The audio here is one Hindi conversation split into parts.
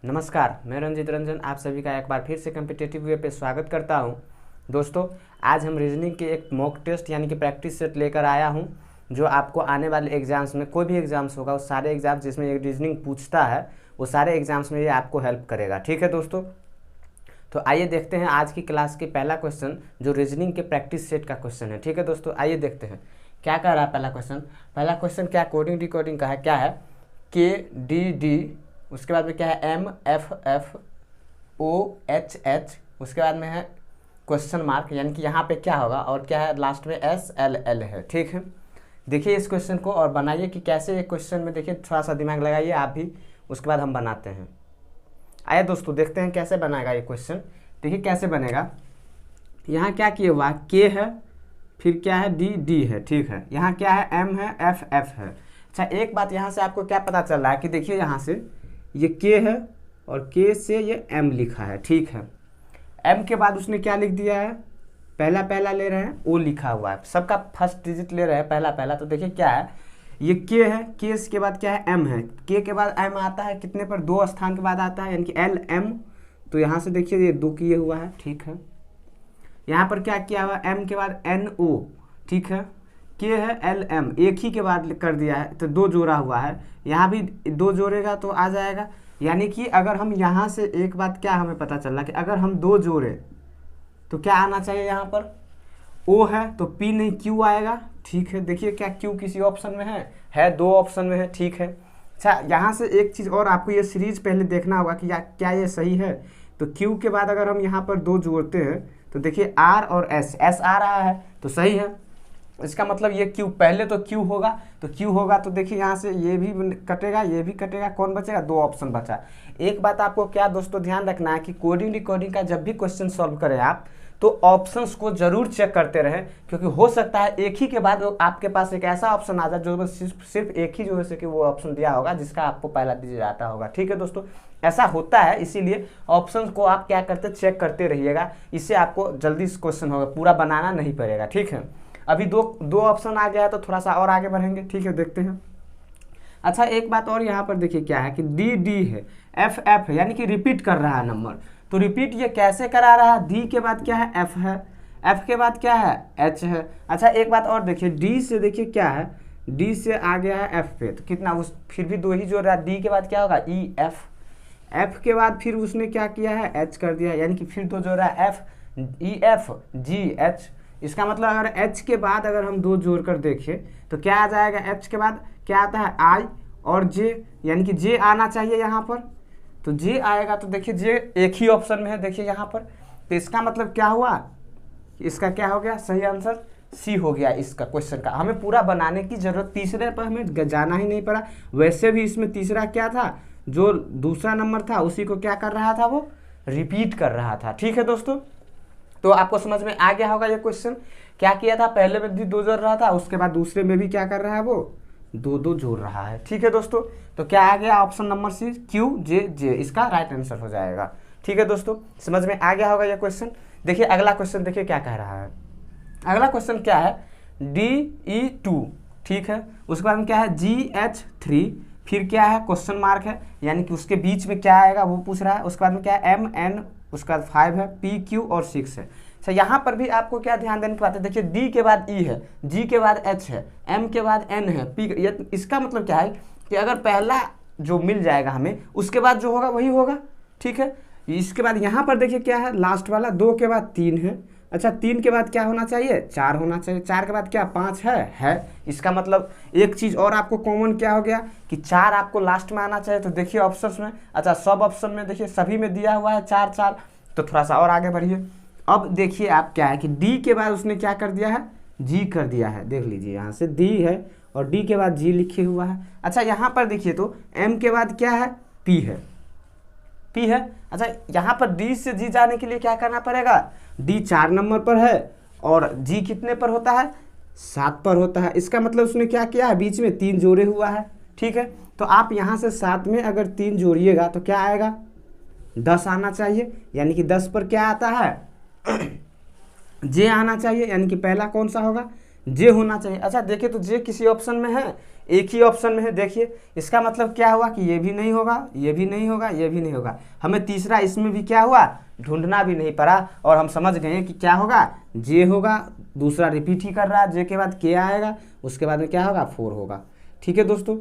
नमस्कार, मैं रंजित रंजन आप सभी का एक बार फिर से कम्पिटेटिव वे पे स्वागत करता हूं। दोस्तों, आज हम रीजनिंग के एक मॉक टेस्ट यानी कि प्रैक्टिस सेट लेकर आया हूं, जो आपको आने वाले एग्जाम्स में, कोई भी एग्जाम्स होगा, उस सारे एग्जाम्स जिसमें ये रीजनिंग पूछता है, वो सारे एग्जाम्स में ये आपको हेल्प करेगा। ठीक है दोस्तों, तो आइए देखते हैं आज की क्लास के पहला क्वेश्चन, जो रीजनिंग के प्रैक्टिस सेट का क्वेश्चन है। ठीक है दोस्तों, आइए देखते हैं क्या कह रहा है पहला क्वेश्चन क्या कोडिंग डिकोडिंग का है। क्या है? के डी डी, उसके बाद में क्या है M F F O H H, उसके बाद में है क्वेश्चन मार्क, यानी कि यहाँ पे क्या होगा, और क्या है लास्ट में एस एल एल है। ठीक है, देखिए इस क्वेश्चन को और बनाइए कि कैसे ये क्वेश्चन में, देखिए थोड़ा सा दिमाग लगाइए आप भी, उसके बाद हम बनाते हैं। आइए दोस्तों देखते हैं कैसे बनाएगा ये क्वेश्चन। देखिए कैसे बनेगा। यहाँ क्या किए हुआ, के है, फिर क्या है डी डी है। ठीक है, यहाँ क्या है एम है, एफ एफ है। अच्छा, एक बात यहाँ से आपको क्या पता चल रहा है कि देखिए यहाँ से ये के है और के से ये एम लिखा है। ठीक है, एम के बाद उसने क्या लिख दिया है, पहला ले रहे हैं, ओ लिखा हुआ है, सबका फर्स्ट डिजिट ले रहे हैं पहला। तो देखिए क्या है, ये के है, के के बाद क्या है एम है, के के बाद एम आता है कितने पर, 2 स्थान के बाद आता है, यानी कि एल एम। तो यहाँ से देखिए ये 2 किए हुआ है। ठीक है, यहाँ पर क्या किया हुआ, एम के बाद एन ओ। ठीक है, के है एल एम, एक ही के बाद कर दिया है, तो 2 जोड़ा हुआ है, यहाँ भी 2 जोड़ेगा तो आ जाएगा। यानी कि अगर हम यहाँ से एक बात क्या हमें पता चल रहा कि अगर हम 2 जोड़े तो क्या आना चाहिए, यहाँ पर ओ है तो पी नहीं क्यू आएगा। ठीक है, देखिए क्या क्यू किसी ऑप्शन में है 2 ऑप्शन में है। ठीक है, अच्छा यहाँ से एक चीज़ और, आपको ये सीरीज पहले देखना होगा कि क्या ये सही है। तो क्यू के बाद अगर हम यहाँ पर 2 जोड़ते हैं तो देखिए आर और एस आ रहा है तो सही है, इसका मतलब ये क्यू, पहले तो क्यू होगा, तो क्यू होगा तो देखिए यहाँ से ये भी कटेगा, ये भी कटेगा, कौन बचेगा, 2 ऑप्शन बचा। एक बात आपको क्या दोस्तों ध्यान रखना है कि कोडिंग डिकोडिंग का जब भी क्वेश्चन सॉल्व करें आप, तो ऑप्शंस को जरूर चेक करते रहें, क्योंकि हो सकता है एक ही के बाद आपके पास एक ऐसा ऑप्शन आ जाए जो सिर्फ एक ही जो है कि वो ऑप्शन दिया होगा जिसका आपको पहला डिजिट आता होगा। ठीक है दोस्तों, ऐसा होता है, इसीलिए ऑप्शंस को आप क्या करते, चेक करते रहिएगा, इससे आपको जल्दी क्वेश्चन होगा, पूरा बनाना नहीं पड़ेगा। ठीक है, अभी दो ऑप्शन आ गया है तो थोड़ा सा और आगे बढ़ेंगे। ठीक है, देखते हैं। अच्छा, एक बात और यहाँ पर देखिए क्या है कि डी डी है, एफ एफ है, यानी कि रिपीट कर रहा है नंबर। तो रिपीट ये कैसे करा रहा है, डी के बाद क्या है एफ है, एफ के बाद क्या है एच है। अच्छा, एक बात और देखिए, डी से देखिए क्या है, डी से आ गया है एफ पे, तो कितना उस फिर भी 2 ही जोड़ रहा है, डी के बाद क्या होगा ई एफ, एफ के बाद फिर उसने क्या किया है एच कर दिया, यानी कि फिर 2 जोड़ रहा है F E F G H. इसका मतलब अगर h के बाद अगर हम 2 जोड़कर देखें तो क्या आ जाएगा, h के बाद क्या आता है i और j, यानी कि j आना चाहिए यहाँ पर, तो j आएगा। तो देखिए j एक ही ऑप्शन में है, देखिए यहाँ पर, तो इसका मतलब क्या हुआ, इसका क्या हो गया, सही आंसर सी हो गया इसका क्वेश्चन का। हमें पूरा बनाने की जरूरत, तीसरे पर हमें जाना ही नहीं पड़ा। वैसे भी इसमें तीसरा क्या था, जो दूसरा नंबर था उसी को क्या कर रहा था, वो रिपीट कर रहा था। ठीक है दोस्तों, तो आपको समझ में आ गया होगा ये क्वेश्चन। क्या किया था, पहले में भी 2 जोड़ रहा था, उसके बाद दूसरे में भी क्या कर रहा है, वो 2 जोड़ रहा है। ठीक है दोस्तों, तो क्या आ गया ऑप्शन नंबर सी, क्यू जे जे, इसका राइट आंसर हो जाएगा। ठीक है दोस्तों, समझ में आ गया होगा ये क्वेश्चन। देखिए अगला क्वेश्चन, देखिए क्या कह रहा है। अगला क्वेश्चन क्या है, DE2। ठीक है, उसके बाद में क्या है GH3, फिर क्या है क्वेश्चन मार्क है, यानी कि उसके बीच में क्या आएगा वो पूछ रहा है। उसके बाद में क्या है MN, उसके बाद 5 है, PQ और 6 है। अच्छा, यहाँ पर भी आपको क्या ध्यान देने की बात है, देखिए D के बाद E है, G के बाद H है, M के बाद N है, P। इसका मतलब क्या है कि अगर पहला जो मिल जाएगा हमें, उसके बाद जो होगा वही होगा। ठीक है, इसके बाद यहाँ पर देखिए क्या है, लास्ट वाला 2 के बाद 3 है। अच्छा, 3 के बाद क्या होना चाहिए, 4 होना चाहिए, 4 के बाद क्या 5 है। इसका मतलब एक चीज़ और आपको कॉमन क्या हो गया कि 4 आपको लास्ट में आना चाहिए। तो देखिए ऑप्शंस में, अच्छा सब ऑप्शन में देखिए सभी में दिया हुआ है 4। तो थोड़ा सा और आगे बढ़िए। अब देखिए आप क्या है कि डी के बाद उसने क्या कर दिया है, जी कर दिया है। देख लीजिए यहाँ से डी है और डी के बाद जी लिखे हुआ है। अच्छा, यहाँ पर देखिए तो एम के बाद क्या है, पी है। अच्छा, यहाँ पर डी से जी जाने के लिए क्या करना पड़ेगा, डी 4 नंबर पर है और जी कितने पर होता है, 7 पर होता है। इसका मतलब उसने क्या किया है, बीच में 3 जोड़े हुआ है। ठीक है, तो आप यहाँ से 7 में अगर 3 जोड़िएगा तो क्या आएगा, 10 आना चाहिए, यानी कि 10 पर क्या आता है जे आना चाहिए, यानी कि पहला कौन सा होगा, जे होना चाहिए। अच्छा देखिए तो जे किसी ऑप्शन में है, एक ही ऑप्शन में है। देखिए इसका मतलब क्या हुआ कि ये भी नहीं होगा, ये भी नहीं होगा, ये भी नहीं होगा। हमें तीसरा इसमें भी क्या हुआ, ढूंढना भी नहीं पड़ा और हम समझ गए कि क्या होगा, जे होगा। दूसरा रिपीट ही कर रहा है, जे के बाद के आएगा, उसके बाद में क्या होगा, 4 होगा। ठीक है दोस्तों,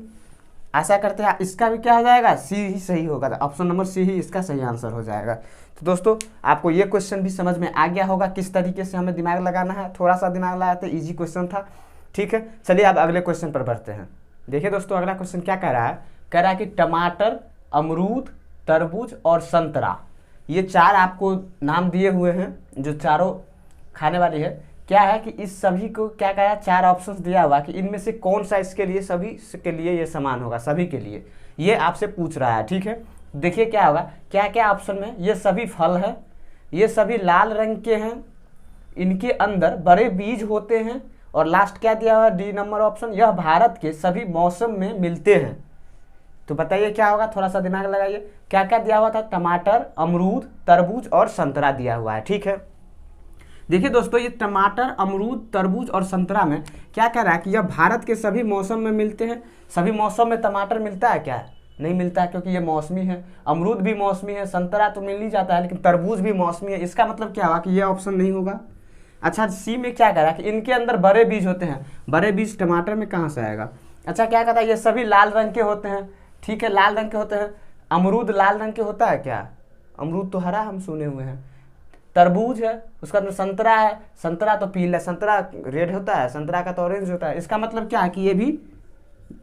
आशा करते हैं इसका भी क्या हो जाएगा, सी ही सही होगा, ऑप्शन नंबर सी ही इसका सही आंसर हो जाएगा। तो दोस्तों आपको ये क्वेश्चन भी समझ में आ गया होगा किस तरीके से हमें दिमाग लगाना है। थोड़ा सा दिमाग लगाया तो ईजी क्वेश्चन था। ठीक है, चलिए अब अगले क्वेश्चन पर बढ़ते हैं। देखिए दोस्तों अगला क्वेश्चन क्या कह रहा है, कह रहा है कि टमाटर, अमरूद, तरबूज और संतरा, ये 4 आपको नाम दिए हुए हैं जो चारों खाने वाली है। क्या है कि इस सभी को क्या कहा, 4 ऑप्शंस दिया हुआ कि इनमें से कौन सा इसके लिए, सभी के लिए ये समान होगा, सभी के लिए ये आपसे पूछ रहा है। ठीक है, देखिए क्या होगा, क्या क्या ऑप्शन में, ये सभी फल है, ये सभी लाल रंग के हैं, इनके अंदर बड़े बीज होते हैं, और लास्ट क्या दिया हुआ है, डी नंबर ऑप्शन, यह भारत के सभी मौसम में मिलते हैं। तो बताइए क्या होगा, थोड़ा सा दिमाग लगाइए। क्या क्या दिया हुआ था, टमाटर, अमरूद, तरबूज और संतरा दिया हुआ है। ठीक है, देखिए दोस्तों ये टमाटर, अमरूद, तरबूज और संतरा में क्या कह रहा है कि यह भारत के सभी मौसम में मिलते हैं। सभी मौसम में टमाटर मिलता है क्या, नहीं मिलता है, क्योंकि ये मौसमी है। अमरूद भी मौसमी है, संतरा तो मिल ही जाता है, लेकिन तरबूज भी मौसमी है। इसका मतलब क्या हुआ कि ये ऑप्शन नहीं होगा। अच्छा, सी में क्या कह रहा है कि इनके अंदर बड़े बीज होते हैं। बड़े बीज टमाटर में कहाँ से आएगा। अच्छा, क्या कहता है, ये सभी लाल रंग के होते हैं। ठीक है, लाल रंग के होते हैं। अमरूद लाल रंग के होता है क्या, अमरूद तो हरा हम सुने हुए हैं। तरबूज है, उसका मतलब संतरा है, संतरा तो पीला, संतरा रेड होता है, संतरा का तो ऑरेंज होता है। इसका मतलब क्या है कि ये भी,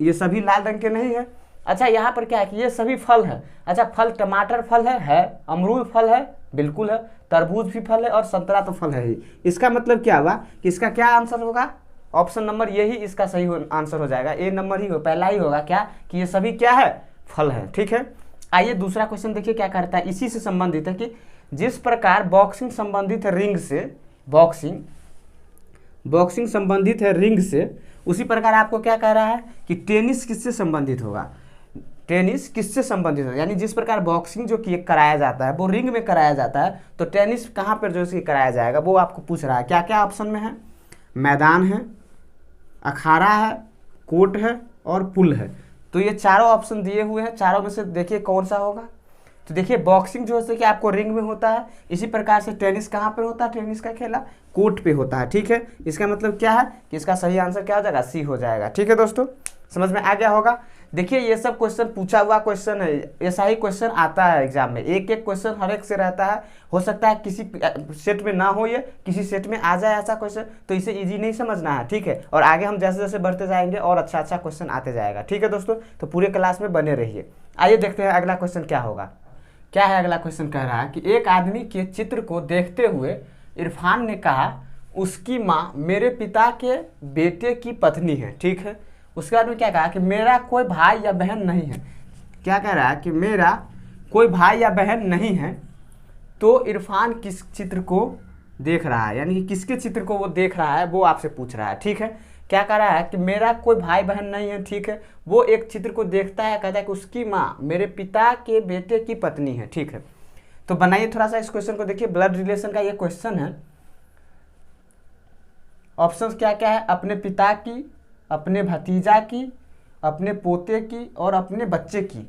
ये सभी लाल रंग के नहीं है। अच्छा, यहाँ पर क्या है कि ये सभी फल है। अच्छा, फल, टमाटर फल है, अमरूद फल है, बिल्कुल है, तरबूज भी फल है और संतरा तो फल है ही। इसका मतलब क्या हुआ कि इसका क्या आंसर होगा, ऑप्शन नंबर यही इसका सही आंसर हो जाएगा। ए नंबर ही हो, पहला ही होगा क्या कि ये सभी क्या है, फल है। ठीक है, आइए दूसरा क्वेश्चन देखिए क्या करता है, इसी से संबंधित है कि जिस प्रकार बॉक्सिंग संबंधित है रिंग से, बॉक्सिंग संबंधित है रिंग से, उसी प्रकार आपको क्या कह रहा है कि टेनिस किससे संबंधित होगा। टेनिस किससे संबंधित होगा, यानी जिस प्रकार बॉक्सिंग जो कि कराया जाता है वो रिंग में कराया जाता है, तो टेनिस कहाँ पर जो कि कराया जाएगा वो आपको पूछ रहा है। क्या क्या ऑप्शन में है, मैदान है, अखाड़ा है, कोर्ट है और पुल है। तो ये चारों ऑप्शन दिए हुए हैं, चारों में से देखिए कौन सा होगा। तो देखिए बॉक्सिंग जो है कि आपको रिंग में होता है, इसी प्रकार से टेनिस कहाँ पर होता है, टेनिस का खेला कोर्ट पे होता है। ठीक है, इसका मतलब क्या है कि इसका सही आंसर क्या हो जाएगा, सी हो जाएगा। ठीक है दोस्तों, समझ में आ गया होगा। देखिए ये सब क्वेश्चन पूछा हुआ क्वेश्चन है, ऐसा ही क्वेश्चन आता है एग्जाम में, एक एक क्वेश्चन हर एक से रहता है। हो सकता है किसी सेट में ना हो, ये किसी सेट में आ जाए ऐसा क्वेश्चन, तो इसे इजी नहीं समझना है। ठीक है, और आगे हम जैसे जैसे बढ़ते जाएंगे और अच्छा अच्छा क्वेश्चन आते जाएगा। ठीक है दोस्तों, तो पूरे क्लास में बने रहिए। आइए देखते हैं अगला क्वेश्चन क्या होगा। क्या है अगला क्वेश्चन, कह रहा है कि एक आदमी के चित्र को देखते हुए इरफान ने कहा, उसकी माँ मेरे पिता के बेटे की पत्नी है। ठीक है, उसके बाद में क्या कहा कि मेरा कोई भाई या बहन नहीं है। क्या कह रहा है कि मेरा कोई भाई या बहन नहीं है। तो इरफान किस चित्र को देख रहा है, यानी कि किसके चित्र को वो देख रहा है वो आपसे पूछ रहा है। ठीक है, क्या कह रहा है कि मेरा कोई भाई बहन नहीं है। ठीक है, वो एक चित्र को देखता है, कहता है कि उसकी माँ मेरे पिता के बेटे की पत्नी है। ठीक है, तो बनाइए थोड़ा सा इस क्वेश्चन को, देखिए ब्लड रिलेशन का ये क्वेश्चन है। ऑप्शंस क्या क्या है, अपने पिता की, अपने भतीजा की, अपने पोते की और अपने बच्चे की।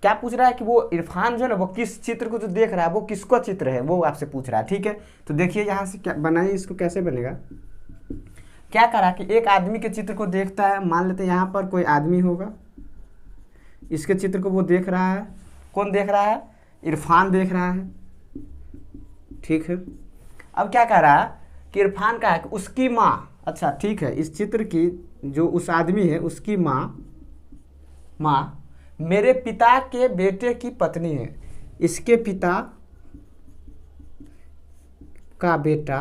क्या पूछ रहा है कि वो इरफान जो है ना, वो किस चित्र को जो देख रहा है वो किसका चित्र है वो आपसे पूछ रहा है। ठीक है, तो देखिए यहाँ से क्या बनाइए, इसको कैसे बनेगा। क्या करा कि एक आदमी के चित्र को देखता है, मान लेते हैं यहाँ पर कोई आदमी होगा, इसके चित्र को वो देख रहा है। कौन देख रहा है, इरफान देख रहा है। ठीक है, अब क्या कह रहा है कि इरफान का है कि उसकी माँ, अच्छा ठीक है, इस चित्र की जो उस आदमी है उसकी माँ मेरे पिता के बेटे की पत्नी है। इसके पिता का बेटा।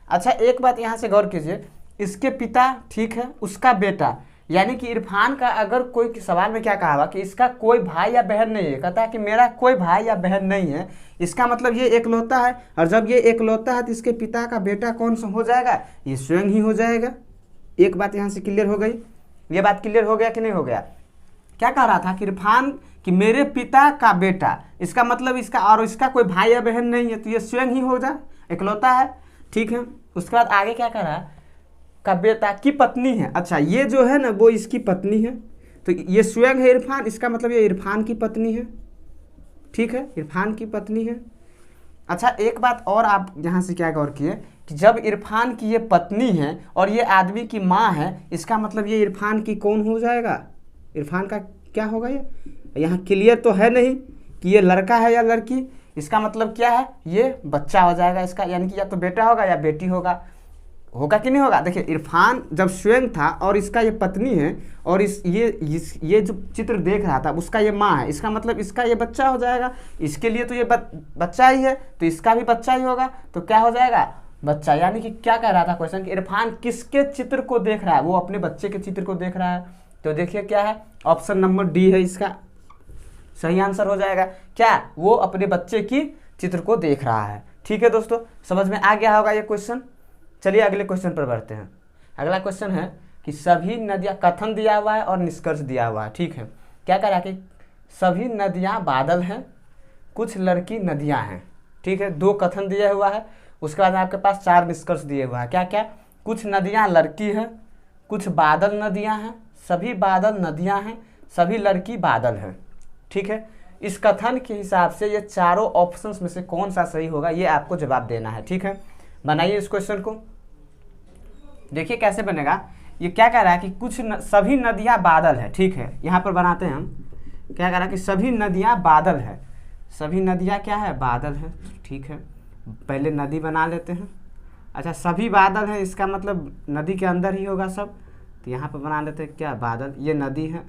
अच्छा एक बात यहाँ से गौर कीजिए, इसके पिता, ठीक है, उसका बेटा, यानी कि इरफान का अगर कोई सवाल में क्या कहा हुआ कि इसका कोई भाई या बहन नहीं है, कहता है कि मेरा कोई भाई या बहन नहीं है, इसका मतलब ये एकलौता है। और जब ये एकलौता है तो इसके पिता का बेटा कौन सा हो जाएगा, ये स्वयं ही हो जाएगा। एक बात यहाँ से क्लियर हो गई, ये बात क्लियर हो गया कि नहीं हो गया। क्या कह रहा था कि इरफान कि मेरे पिता का बेटा, इसका मतलब इसका और इसका कोई भाई या बहन नहीं है, तो ये स्वयं ही हो जाए, एकलौता है। ठीक है, उसके बाद आगे क्या कह रहा है, का बेटा की पत्नी है। अच्छा ये जो है ना वो इसकी पत्नी है, तो ये स्वयं है इरफान, इसका मतलब ये इरफान की पत्नी है। ठीक है, इरफान की पत्नी है। अच्छा एक बात और आप यहाँ से क्या गौर किए कि जब इरफान की ये पत्नी है और ये आदमी की माँ है, इसका मतलब ये इरफान की कौन हो जाएगा, इरफान का क्या होगा। ये यहाँ क्लियर तो है नहीं कि ये लड़का है या लड़की, इसका मतलब क्या है, ये बच्चा हो जाएगा इसका, यानी कि या तो बेटा होगा या बेटी होगा। होगा कि नहीं होगा। देखिए इरफान जब स्वयं था और इसका ये पत्नी है और ये जो चित्र देख रहा था उसका ये माँ है, इसका मतलब इसका ये बच्चा हो जाएगा। इसके लिए तो ये बच्चा ही है, तो इसका भी बच्चा ही होगा, तो क्या हो जाएगा, बच्चा। यानी कि क्या कह रहा था क्वेश्चन कि इरफान किसके चित्र को देख रहा है, वो अपने बच्चे के चित्र को देख रहा है। तो देखिए क्या है, ऑप्शन नंबर डी है इसका सही आंसर हो जाएगा। क्या, वो अपने बच्चे की चित्र को देख रहा है। ठीक है दोस्तों, समझ में आ गया होगा ये क्वेश्चन। चलिए अगले क्वेश्चन पर बढ़ते हैं। अगला क्वेश्चन है कि सभी नदियाँ, कथन दिया हुआ है और निष्कर्ष दिया हुआ है। ठीक है, क्या कह रहा है कि सभी नदियाँ बादल हैं, कुछ लड़की नदियाँ हैं। ठीक है, 2 कथन दिया हुआ है, उसके बाद आपके पास 4 निष्कर्ष दिए हुआ है। क्या क्या, कुछ नदियाँ लड़की हैं, कुछ बादल नदियाँ हैं, सभी बादल नदियाँ हैं, सभी लड़की बादल हैं। ठीक है, इस कथन के हिसाब से ये चारों ऑप्शंस में से कौन सा सही होगा ये आपको जवाब देना है। ठीक है, बनाइए इस क्वेश्चन को। देखिए कैसे बनेगा, ये क्या कह रहा है कि सभी नदियाँ बादल है। ठीक है, यहाँ पर बनाते हैं हम, क्या कह रहा है कि सभी नदियाँ बादल है, सभी नदियाँ क्या है, बादल है। ठीक है, पहले नदी बना लेते हैं। अच्छा सभी बादल है, इसका मतलब नदी के अंदर ही होगा सब, तो यहाँ पर बना लेते हैं क्या, बादल, ये नदी है,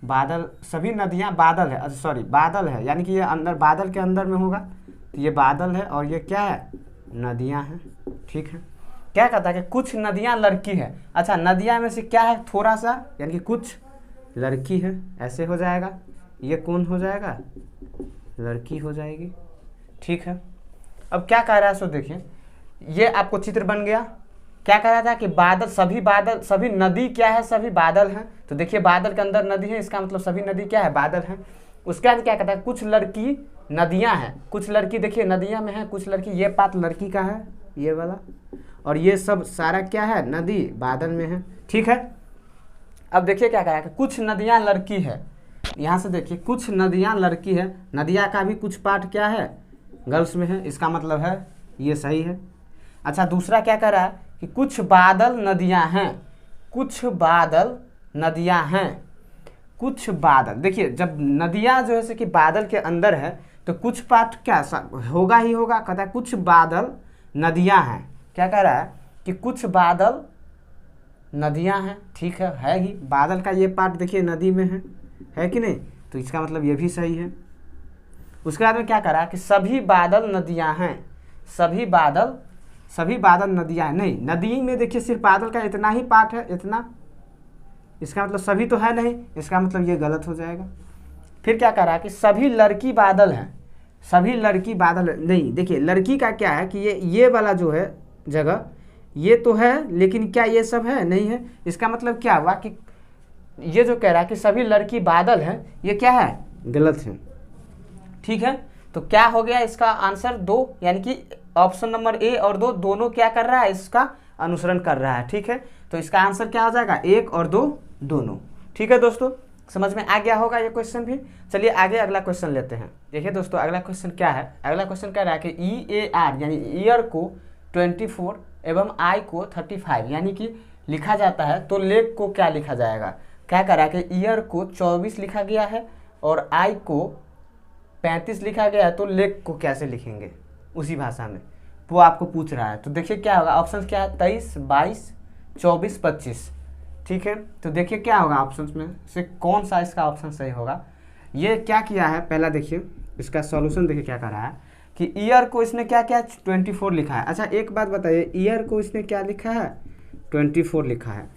बादल, सभी नदियाँ बादल है। अच्छा सॉरी बादल है, यानी कि ये अंदर, बादल के अंदर में होगा, तो ये बादल है और ये क्या है, नदियाँ हैं। ठीक है, क्या कहता है कि कुछ नदियाँ लड़की है। अच्छा नदियाँ में से क्या है, थोड़ा सा, यानी कि कुछ लड़की है, ऐसे हो जाएगा। ये कौन हो जाएगा, लड़की हो जाएगी। ठीक है, अब क्या कह रहा है, सो देखिए ये आपको चित्र बन गया। क्या कह रहा था कि बादल, सभी नदी क्या है, सभी बादल हैं। तो देखिए बादल के अंदर नदी है, इसका मतलब सभी नदी क्या है, बादल हैं। उसके बाद क्या कहता है, कुछ लड़की नदियां हैं, कुछ लड़की देखिए नदियां में है, कुछ लड़की, ये पार्ट लड़की का है ये वाला, और ये सब सारा क्या है, नदी बादल में है। ठीक है, अब देखिए क्या कह रहा है कि कुछ नदियां लड़की है, यहाँ से देखिए कुछ नदियां लड़की है, नदियां का भी कुछ पार्ट क्या है, गर्ल्स में है, इसका मतलब है ये सही है। अच्छा दूसरा क्या कह रहा है कि कुछ बादल नदियां हैं, कुछ बादल नदियां हैं, कुछ बादल। देखिए जब नदियां जो है जैसे कि बादल के अंदर है तो कुछ पार्ट क्या होगा ही होगा, कहता है कुछ बादल नदियां हैं। क्या कह रहा है कि कुछ बादल नदियां हैं। ठीक है ही, बादल का ये पार्ट देखिए नदी में है कि नहीं, तो इसका मतलब ये भी सही है। उसके बाद में क्या कह रहा है कि सभी बादल नदियां हैं, सभी बादल नदियां हैं। नहीं, नदी में देखिए सिर्फ बादल का इतना ही पार्ट है, इतना, इसका मतलब सभी तो है नहीं, इसका मतलब ये गलत हो जाएगा। फिर क्या कह रहा है कि सभी लड़की बादल हैं, सभी लड़की बादल नहीं। देखिए लड़की का क्या है कि ये वाला जो है जगह ये तो है, लेकिन क्या ये सब है, नहीं है। इसका मतलब क्या हुआ कि ये जो कह रहा है कि सभी लड़की बादल हैं, ये क्या है, गलत है। ठीक है, तो क्या हो गया इसका आंसर 2, यानी कि ऑप्शन नंबर ए और 2 दोनों क्या कर रहा है, इसका अनुसरण कर रहा है। ठीक है, तो इसका आंसर क्या हो जाएगा, 1 और 2 दोनों। ठीक है दोस्तों, समझ में आ गया होगा ये क्वेश्चन भी। चलिए आगे अगला क्वेश्चन लेते हैं। देखिए दोस्तों अगला क्वेश्चन क्या है, अगला क्वेश्चन कह रहा है कि EAR यानी ईयर को 24 एवं आई को 35 यानी कि लिखा जाता है, तो लेग को क्या लिखा जाएगा। क्या कह रहा है कि ईयर को 24 लिखा गया है और आई को 35 लिखा गया है, तो लेग को कैसे लिखेंगे उसी भाषा में, वो आपको पूछ रहा है। तो देखिए क्या होगा, ऑप्शन क्या है, 23, 22, 24, 25। ठीक है, तो देखिए क्या होगा ऑप्शंस में से कौन सा इसका ऑप्शन सही होगा। ये क्या किया है, पहला देखिए इसका सॉल्यूशन देखिए क्या कर रहा है कि ईयर को इसने क्या किया, 24 लिखा है। अच्छा एक बात बताइए, ईयर को इसने क्या लिखा है, 24 लिखा है।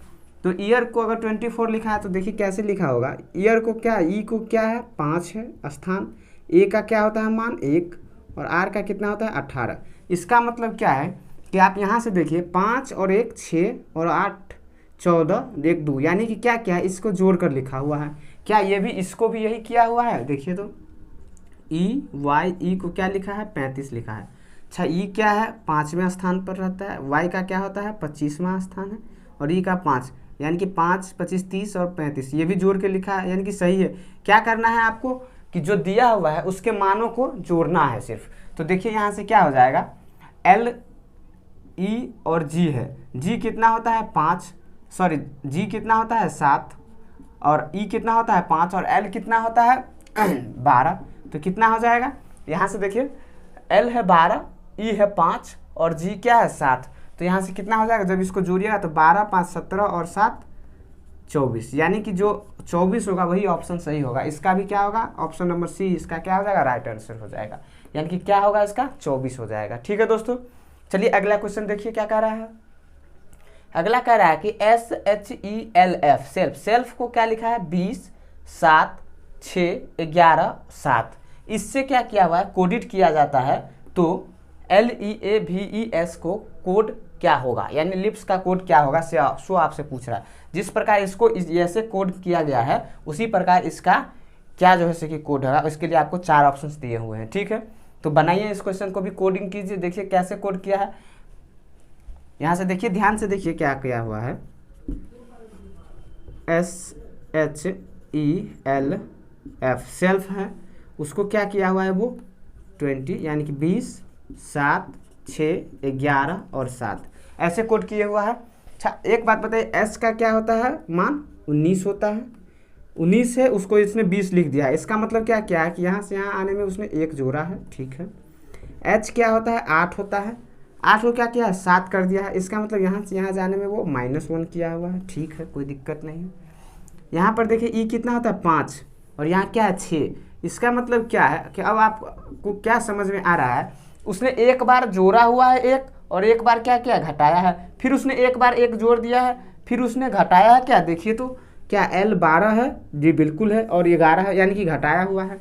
तो ईयर को अगर 24 लिखा है तो देखिए कैसे लिखा होगा, ईयर को क्या, ई को क्या है 5 है स्थान, ए का क्या होता है मान 1 और आर का कितना होता है 18। इसका मतलब क्या है कि आप यहाँ से देखिए 5 और 1 6 और 8 14 1 2, यानी कि क्या क्या है, इसको जोड़ कर लिखा हुआ है। क्या ये भी, इसको भी यही किया हुआ है। देखिए तो ई को क्या लिखा है, 35 लिखा है। अच्छा ई क्या है, 5वें स्थान पर रहता है, वाई का क्या होता है, 25वां स्थान है, और ई का 5, यानी कि 5, 25, 30 और 35, ये भी जोड़ के लिखा है, यानी कि सही है। क्या करना है आपको कि जो दिया हुआ है उसके मानों को जोड़ना है सिर्फ। तो देखिए यहाँ से क्या हो जाएगा, एल, ई और जी है। जी कितना होता है 5, सॉरी जी कितना होता है 7, और ई कितना होता है 5, और एल कितना होता है 12। तो कितना हो जाएगा, यहाँ से देखिए एल है 12, ई है 5 और जी क्या है 7। तो यहाँ से कितना हो जाएगा, जब इसको जोड़िएगा तो 12, 5, 17 और 7 24, यानी कि जो 24 होगा वही ऑप्शन सही होगा। इसका भी क्या होगा, ऑप्शन नंबर सी इसका क्या हो जाएगा, राइट आंसर हो जाएगा, यानी कि क्या होगा इसका 24 हो जाएगा। ठीक है दोस्तों, चलिए अगला क्वेश्चन देखिए क्या कह रहा है। अगला कह रहा है कि SHELF सेल्फ, सेल्फ को क्या लिखा है 20, 7, 6, 11, 7। इससे क्या किया हुआ है, कोडिट किया जाता है। तो LEAVES को कोड क्या होगा, यानी लिप्स का कोड क्या होगा, सो आपसे पूछ रहा है। जिस प्रकार इसको ऐसे कोड किया गया है उसी प्रकार इसका क्या जो है कि कोड होगा, इसके लिए आपको 4 ऑप्शंस दिए हुए हैं। ठीक है, तो बनाइए इस क्वेश्चन को भी, कोडिंग कीजिए, देखिए कैसे कोड किया है। यहाँ से देखिए, ध्यान से देखिए क्या किया हुआ है, SHELF सेल्फ है, उसको क्या किया हुआ है वो 20, यानी कि 20, 7, 6, 11 और 7 ऐसे कोड किए हुआ है। अच्छा एक बात बताइए, एस का क्या होता है मान, 19 होता है, 19 है, उसको इसने 20 लिख दिया है। इसका मतलब क्या क्या है कि यहाँ से यहाँ आने में उसने 1 जोड़ा है। ठीक है, एच क्या होता है, 8 होता है, 8 को क्या किया है 7 कर दिया है। इसका मतलब यहाँ से यहाँ जाने में वो -1 किया हुआ है। ठीक है, कोई दिक्कत नहीं है। यहाँ पर देखिए ई कितना होता है 5, और यहाँ क्या है 6। इसका मतलब क्या है कि अब आपको क्या समझ में आ रहा है, उसने एक बार जोड़ा हुआ है 1, और एक बार क्या किया घटाया है, फिर उसने एक बार 1 जोड़ दिया है, फिर उसने घटाया है क्या, देखिए तो क्या L 12 है, जी बिल्कुल है, और 11 है, यानी कि घटाया हुआ है।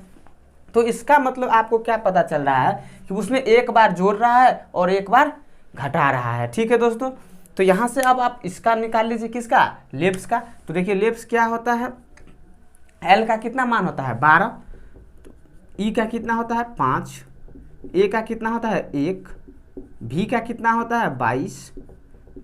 तो इसका मतलब आपको क्या पता चल रहा है कि उसने एक बार जोड़ रहा है और एक बार घटा रहा है। ठीक है दोस्तों, तो यहाँ से अब आप इसका निकाल लीजिए, किसका, लेप्स का। तो देखिए लेप्स क्या होता है, L का कितना मान होता है 12, ई का कितना होता है 5, ए का कितना होता है 1, भी का कितना होता है 22,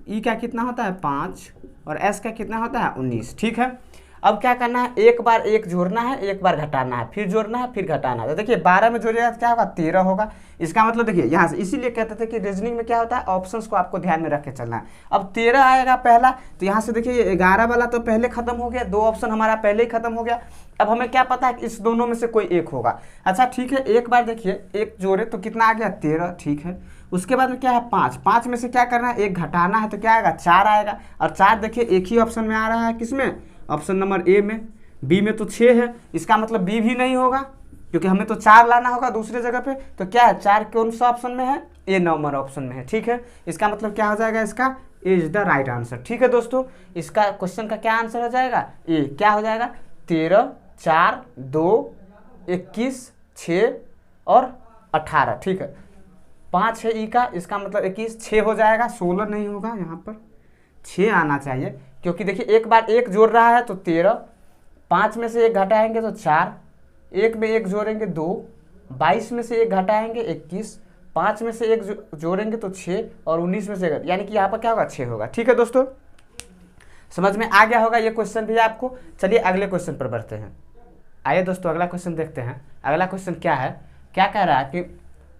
ई का कितना होता है 5, और एस का कितना होता है 19। ठीक है, अब क्या करना है, एक बार 1 जोड़ना है, एक बार घटाना है, फिर जोड़ना है, फिर घटाना है। तो देखिए 12 में जोड़िएगा तो क्या होगा 13 होगा। इसका मतलब देखिए यहाँ से, इसीलिए कहते थे कि रीजनिंग में क्या होता है, ऑप्शंस को आपको ध्यान में रख के चलना है। अब 13 आएगा पहला, तो यहाँ से देखिए 11 वाला तो पहले खत्म हो गया, 2 ऑप्शन हमारा पहले ही खत्म हो गया। अब हमें क्या पता है कि इस दोनों में से कोई एक होगा। अच्छा ठीक है, एक बार देखिए 1 जोड़े तो कितना आ गया 13। ठीक है, उसके बाद में क्या है 5, 5 में से क्या करना है, 1 घटाना है, तो क्या आएगा 4 आएगा। और 4 देखिए एक ही ऑप्शन में आ रहा है, किसमें, ऑप्शन नंबर ए में। बी में तो 6 है, इसका मतलब बी भी नहीं होगा, क्योंकि हमें तो 4 लाना होगा दूसरे जगह पे। तो क्या है 4 कौन सा ऑप्शन में है, ए नंबर ऑप्शन में है। ठीक है, इसका मतलब क्या हो जाएगा, इसका ए इज द राइट आंसर। ठीक है दोस्तों, इसका क्वेश्चन का क्या आंसर हो जाएगा, ए। क्या हो जाएगा 13, 4, 2, 21, 6 और 18। ठीक है, 5 है ई का, इसका मतलब 21, 6 हो जाएगा, 16 नहीं होगा, यहाँ पर 6 आना चाहिए, क्योंकि देखिए एक बार 1 जोड़ रहा है तो 13, 5 में से 1 घटाएंगे तो 4, 1 में 1 जोड़ेंगे 2, 22 में से 1 घटाएंगे 21, 5 में से 1 जोड़ेंगे तो 6, और 19 में से 1, यानी कि यहाँ पर क्या होगा 6 होगा। ठीक है दोस्तों, समझ में आ गया होगा ये क्वेश्चन भी आपको। चलिए अगले क्वेश्चन पर बढ़ते हैं। आइए दोस्तों अगला क्वेश्चन देखते हैं। अगला क्वेश्चन क्या है, क्या कह रहा है कि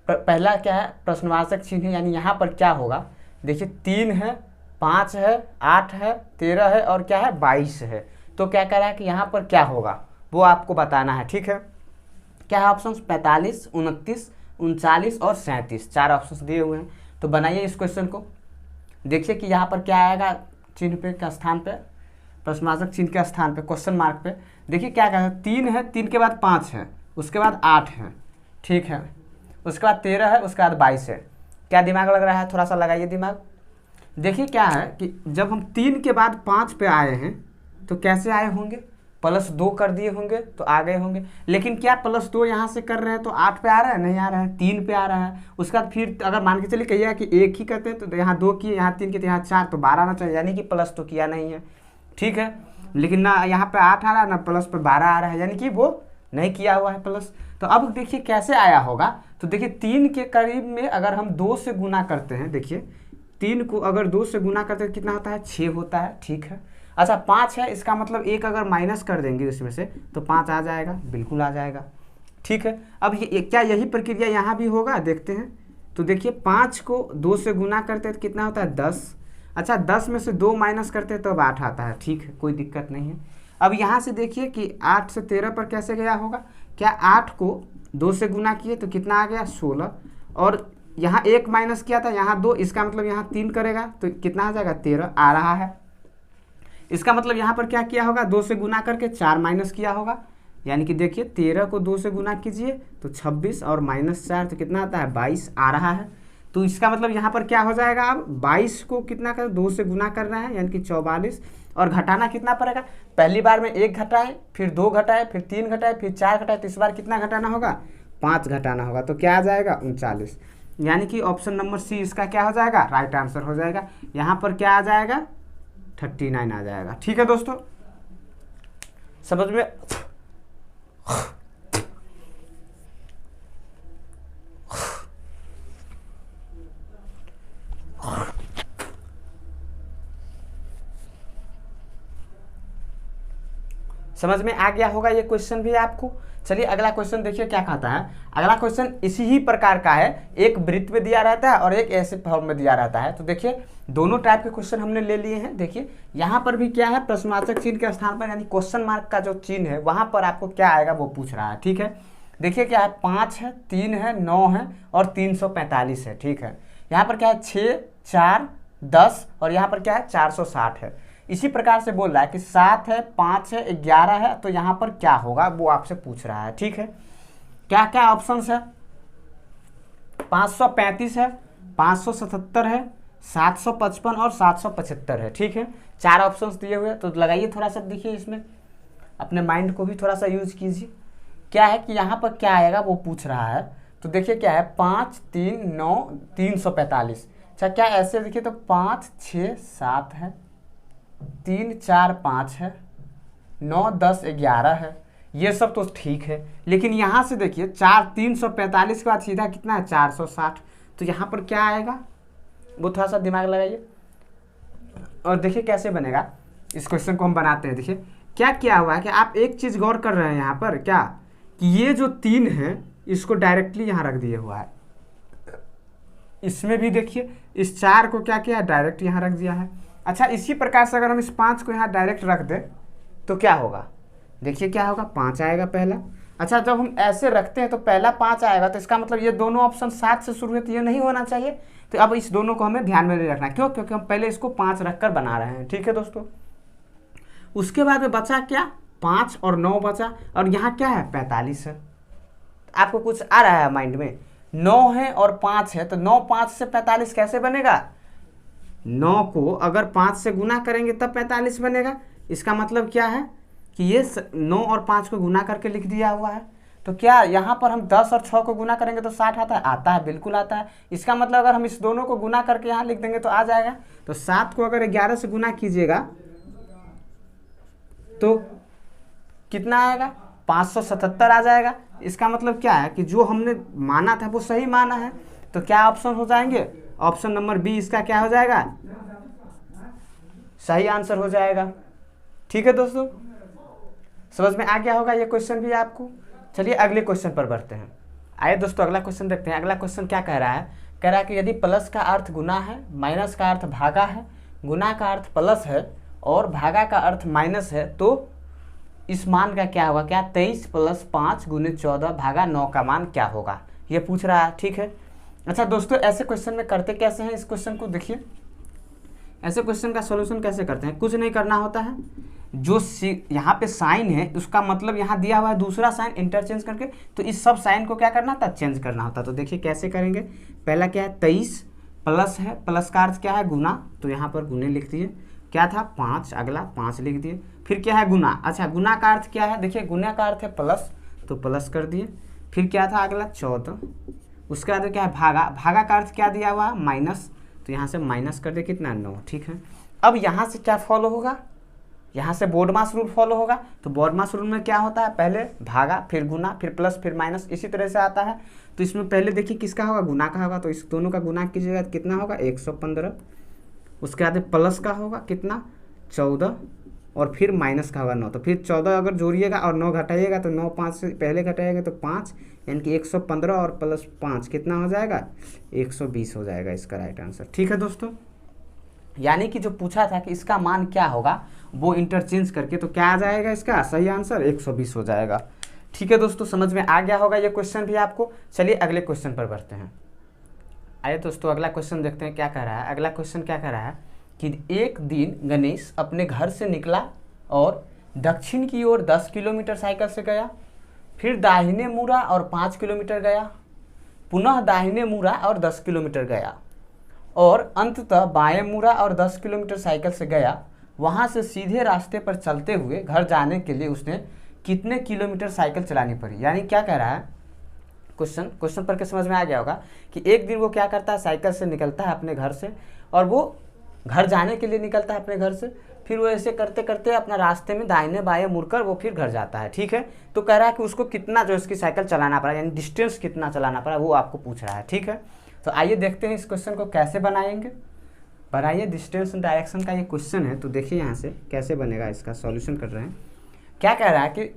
पहला क्या है, प्रश्नवाचक चिन्ह है, यानी यहाँ पर क्या होगा, देखिए 3 है, 5 है, 8 है, 13 है, और क्या है 22 है। तो क्या कह रहा है कि यहाँ पर क्या होगा वो आपको बताना है। ठीक है, क्या है ऑप्शन, 45, 29, 39 और 37, 4 ऑप्शन दिए हुए हैं। तो बनाइए इस क्वेश्चन को, देखिए कि यहाँ पर क्या आएगा, चिन्ह पे का स्थान पे, प्रश्नवाचक चिन्ह के स्थान पे, क्वेश्चन मार्क पे। देखिए क्या कहता है, 3 है, 3 के बाद 5 है, उसके बाद 8 है, ठीक है, उसके बाद 13 है, उसके बाद 22 है। क्या दिमाग लग रहा है, थोड़ा सा लगाइए दिमाग। देखिए क्या है कि जब हम 3 के बाद 5 पे आए हैं तो कैसे आए होंगे, +2 कर दिए होंगे तो आ गए होंगे। लेकिन क्या +2 यहाँ से कर रहे हैं तो 8 पे आ रहा है, नहीं आ रहा है, 3 पे आ रहा है। उसके बाद फिर अगर मान के चलिए कहिएगा कि 1 ही करते हैं तो यहाँ 2 किए, यहाँ 3 किए, तो यहाँ 4, तो 12 आना चाहिए, यानी कि प्लस तो किया नहीं है। ठीक है, लेकिन ना यहाँ पे 8 आ रहा है ना प्लस पे 12 आ रहा है, यानी कि वो नहीं किया हुआ है प्लस। तो अब देखिए कैसे आया होगा, तो देखिए 3 के करीब में अगर हम 2 से गुना करते हैं, देखिए 3 को अगर 2 से गुना करते हैं कितना होता है, 6 होता है, ठीक है। अच्छा 5 है, इसका मतलब 1 अगर माइनस कर देंगे इसमें से तो 5 आ जाएगा, बिल्कुल आ जाएगा, ठीक है। अब ये क्या यही प्रक्रिया यहाँ भी होगा, देखते हैं। तो देखिए 5 को 2 से गुना करते हैं तो कितना होता है, 10। अच्छा 10 में से 2 माइनस करते हैं तो अब 8 आता है, ठीक है, कोई दिक्कत नहीं है। अब यहाँ से देखिए कि 8 से 13 पर कैसे गया होगा, क्या 8 को 2 से गुना किए तो कितना आ गया, 16, और यहाँ 1 माइनस किया था, यहाँ 2, इसका मतलब यहाँ 3 करेगा तो कितना आ जाएगा, 13 आ रहा है। इसका मतलब यहाँ पर क्या किया होगा, 2 से गुना करके 4 माइनस किया होगा, यानी कि देखिए 13 को 2 से गुना कीजिए तो 26 और -4 तो कितना आता है, 22 आ रहा है। तो इसका मतलब यहाँ पर क्या हो जाएगा, अब 22 को कितना कर 2 से गुना करना है, यानी कि 44, और घटाना कितना पड़ेगा, पहली बार में 1 घटाए, फिर 2 घटाए, फिर 3 घटाए, फिर 4 घटाए, तो इस बार कितना घटाना होगा, 5 घटाना होगा, तो क्या आ जाएगा, 39। यानी कि ऑप्शन नंबर सी इसका क्या हो जाएगा, राइट आंसर हो जाएगा। यहाँ पर क्या आ जाएगा, 39 आ जाएगा, ठीक है दोस्तों, समझ में। समझ में आ गया होगा ये क्वेश्चन भी आपको। चलिए अगला क्वेश्चन देखिए क्या कहता है। अगला क्वेश्चन इसी ही प्रकार का है, एक वृत्त में दिया रहता है और एक ऐसे फॉर्म में दिया रहता है। तो देखिए दोनों टाइप के क्वेश्चन हमने ले लिए हैं। देखिए यहाँ पर भी क्या है, प्रश्नवाचक चिन्ह के स्थान पर यानी क्वेश्चन मार्क का जो चिन्ह है वहाँ पर आपको क्या आएगा वो पूछ रहा है, ठीक है। देखिए क्या है, 5 है, 3 है, 9 है और 345 है, ठीक है। यहाँ पर क्या है, 6, 4, 10 और यहाँ पर क्या है, 460 है। इसी प्रकार से बोल रहा है कि 7 है, 5 है, 11 है, तो यहाँ पर क्या होगा वो आपसे पूछ रहा है, ठीक है। क्या क्या ऑप्शंस है, 535 है, 577 है, 755 और 775 है, ठीक है। 4 ऑप्शंस दिए हुए हैं, तो लगाइए थोड़ा सा, देखिए इसमें अपने माइंड को भी थोड़ा सा यूज कीजिए। क्या है कि यहाँ पर क्या आएगा वो पूछ रहा है। तो देखिए क्या है, 5, 3, 9, 345। अच्छा क्या ऐसे देखिए तो 5, 6, 7 है, 3, 4, 5 है, 9, 10, 11 है, ये सब तो ठीक है। लेकिन यहाँ से देखिए 345 के बाद सीधा कितना है, 460। तो यहाँ पर क्या आएगा वो थोड़ा सा दिमाग लगाइए और देखिए कैसे बनेगा। इस क्वेश्चन को हम बनाते हैं। देखिए क्या किया हुआ है कि आप एक चीज़ गौर कर रहे हैं यहाँ पर, क्या कि ये जो 3 है इसको डायरेक्टली यहाँ रख दिया हुआ है। इसमें भी देखिए इस 4 को क्या किया है, डायरेक्ट यहाँ रख दिया है। अच्छा इसी प्रकार से अगर हम इस 5 को यहाँ डायरेक्ट रख दें तो क्या होगा, देखिए क्या होगा, 5 आएगा पहला। अच्छा जब हम ऐसे रखते हैं तो पहला 5 आएगा, तो इसका मतलब ये दोनों ऑप्शन 7 से शुरू है, तो ये नहीं होना चाहिए। तो अब इस दोनों को हमें ध्यान में नहीं रखना, क्यों, क्योंकि हम पहले इसको 5 रख कर बना रहे हैं, ठीक है दोस्तों। उसके बाद में बचा क्या, 5 और 9 बचा, और यहाँ क्या है, 45 है। आपको कुछ आ रहा है माइंड में, 9 है और 5 है, तो 9, 5 से 45 कैसे बनेगा, 9 को अगर 5 से गुना करेंगे तब 45 बनेगा। इसका मतलब क्या है कि ये 9 और 5 को गुना करके लिख दिया हुआ है। तो क्या यहाँ पर हम 10 और 6 को गुना करेंगे तो 60 आता है, आता है, बिल्कुल आता है। इसका मतलब अगर हम इस दोनों को गुना करके यहाँ लिख देंगे तो आ जाएगा। तो 7 को अगर 11 से गुना कीजिएगा तो कितना आएगा, 577 आ जाएगा। इसका मतलब क्या है कि जो हमने माना था वो सही माना है। तो क्या ऑप्शन हो जाएंगे, ऑप्शन नंबर बी इसका क्या हो जाएगा, सही आंसर हो जाएगा, ठीक है दोस्तों। समझ में आ गया होगा ये क्वेश्चन भी आपको। चलिए अगले क्वेश्चन पर बढ़ते हैं। आइए दोस्तों अगला क्वेश्चन देखते हैं। अगला क्वेश्चन क्या कह रहा है, कह रहा है कि यदि प्लस का अर्थ गुना है, माइनस का अर्थ भागा है, गुना का अर्थ प्लस है और भागा का अर्थ माइनस है, तो इस मान का क्या होगा, क्या 23 + 5 × 14 भागा 9 का मान क्या होगा, ये पूछ रहा है, ठीक है। अच्छा दोस्तों ऐसे क्वेश्चन में करते कैसे हैं, इस क्वेश्चन को देखिए। ऐसे क्वेश्चन का सॉल्यूशन कैसे करते हैं, कुछ नहीं करना होता है। जो यहाँ पे साइन है उसका मतलब यहाँ दिया हुआ है दूसरा साइन इंटरचेंज करके, तो इस सब साइन को क्या करना था, चेंज करना होता। तो देखिए कैसे करेंगे। पहला क्या है, 23 प्लस है, प्लस का अर्थ क्या है, गुना, तो यहाँ पर गुने लिख दिए। क्या था, 5, अगला 5 लिख दिए। फिर क्या है, गुना। अच्छा गुना का अर्थ क्या है, देखिए गुना का अर्थ है प्लस, तो प्लस कर दिए। फिर क्या था अगला 14। उसके बाद क्या है, भागा, भागा का अर्थ क्या दिया हुआ, माइनस, तो यहाँ से माइनस कर दे, कितना 9, ठीक है। अब यहाँ से क्या फॉलो होगा, यहाँ से बोडमास रूल फॉलो होगा। तो बोडमास रूल में क्या होता है, पहले भागा फिर गुना फिर प्लस फिर माइनस, इसी तरह से आता है। तो इसमें पहले देखिए किसका होगा, गुना का होगा, तो इस दोनों का गुना कीजिएगा कितना होगा 115। उसके बाद प्लस का होगा कितना 14 और फिर माइनस का होगा 9। तो फिर 14 अगर जोड़िएगा और 9 घटाइएगा तो 9 5 से पहले घटाइएगा तो 5, यानी कि 115 और प्लस 5 कितना हो जाएगा 120 हो जाएगा इसका राइट आंसर। ठीक है दोस्तों, यानी कि जो पूछा था कि इसका मान क्या होगा वो इंटरचेंज करके तो क्या आ जाएगा इसका सही आंसर 120 हो जाएगा। ठीक है दोस्तों, समझ में आ गया होगा ये क्वेश्चन भी आपको। चलिए अगले क्वेश्चन पर बढ़ते हैं। आइए दोस्तों अगला क्वेश्चन देखते हैं क्या कह रहा है। अगला क्वेश्चन क्या कह रहा है कि एक दिन गणेश अपने घर से निकला और दक्षिण की ओर 10 किलोमीटर साइकिल से गया, फिर दाहिने मुड़ा और 5 किलोमीटर गया, पुनः दाहिने मुड़ा और 10 किलोमीटर गया और अंततः बाएं मुड़ा और 10 किलोमीटर साइकिल से गया। वहाँ से सीधे रास्ते पर चलते हुए घर जाने के लिए उसने कितने किलोमीटर साइकिल चलानी पड़ी। यानी क्या कह रहा है, क्वेश्चन पढ़ के समझ में आ गया होगा कि एक दिन वो क्या करता है, साइकिल से निकलता है अपने घर से और वो घर जाने के लिए निकलता है अपने घर से, फिर वो ऐसे करते करते अपना रास्ते में दाहिने बाएं मुड़कर वो फिर घर जाता है। ठीक है, तो कह रहा है कि उसको कितना जो इसकी साइकिल चलाना पड़ा, यानी डिस्टेंस कितना चलाना पड़ा वो आपको पूछ रहा है। ठीक है, तो आइए देखते हैं इस क्वेश्चन को कैसे बनाएंगे। बनाइए, डिस्टेंस एंड डायरेक्शन का ये क्वेश्चन है, तो देखिए यहाँ से कैसे बनेगा, इसका सॉल्यूशन कर रहे हैं। क्या कह रहा है कि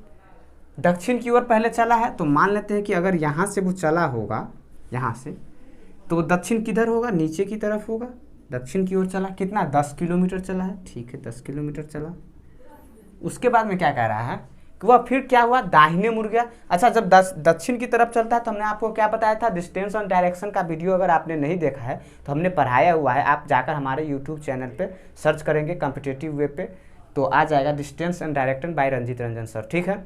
दक्षिण की ओर पहले चला है, तो मान लेते हैं कि अगर यहाँ से वो चला होगा यहाँ से, तो दक्षिण किधर होगा, नीचे की तरफ होगा। दक्षिण की ओर चला, कितना 10 किलोमीटर चला है। ठीक है, 10 किलोमीटर चला। उसके बाद में क्या कह रहा है कि वह फिर क्या हुआ, दाहिने मुड़ गया। अच्छा, जब दक्षिण की तरफ चलता है तो हमने आपको क्या बताया था, डिस्टेंस और डायरेक्शन का वीडियो अगर आपने नहीं देखा है तो हमने पढ़ाया हुआ है, आप जाकर हमारे यूट्यूब चैनल पे सर्च करेंगे कॉम्पिटिटिव वे पे तो आ जाएगा distance and direction by Ranjit Ranjan sir. ठीक है,